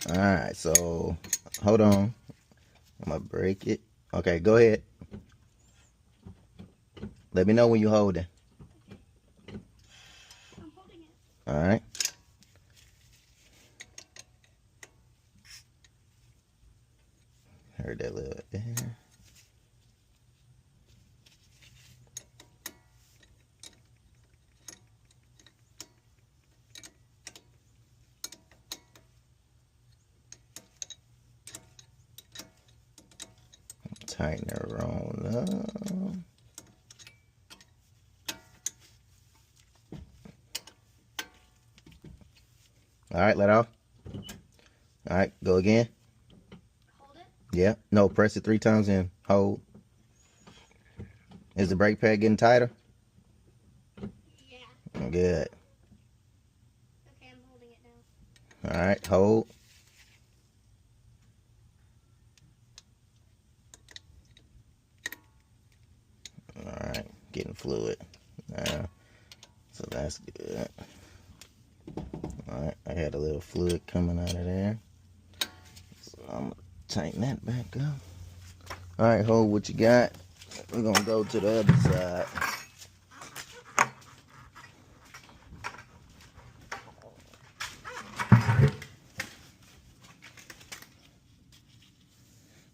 All right, so hold on. I'm gonna break it. Okay, go ahead. Let me know when you're holding. I'm holding it. All right. Heard that little there. Tighten it on up. All right, let off. All right, go again. Hold it. Yeah. No, press it 3 times and hold. Is the brake pad getting tighter? Yeah. Good. Okay, I'm holding it now. All right, hold. All right, getting fluid. So that's good. All right, I had a little fluid coming out of there. So I'm gonna tighten that back up. All right, hold what you got. We're gonna go to the other side.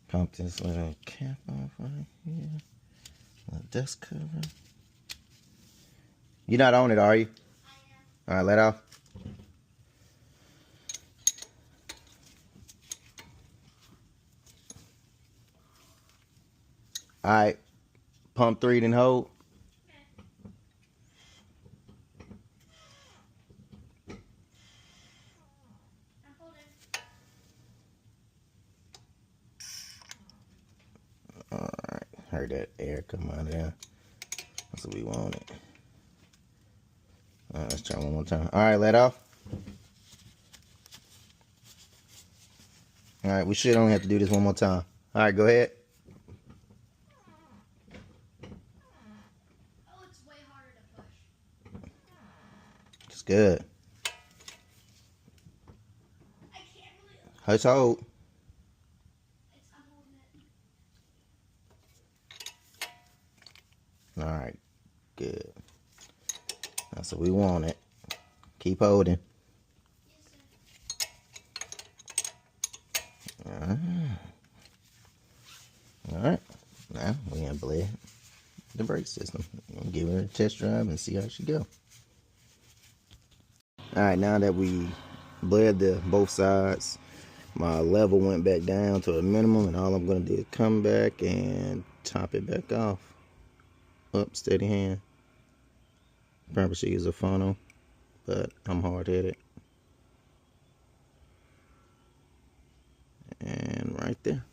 Pump this little cap off right here. The dust cover. You're not on it, are you? I All right, let off. All right, pump 3, then hold. I'm holding. All right, heard that air come out of there. That's what we wanted. All right, let's try one more time. All right, let off. All right, we should only have to do this one more time. All right, go ahead. Oh, it's way harder to push. It's good. I can't really. Let's hold. I'm holding it. All right, good. That's what we wanted. Keep holding. Yes, sir. All right. All right. Now we're gonna blend the brake system. We'll give her a test drive and see how she go. All right, now that we bled the both sides, my level went back down to a minimum, and all I'm gonna do is come back and top it back off. Up, steady hand. Probably should use a funnel, but I'm hard-headed. And right there.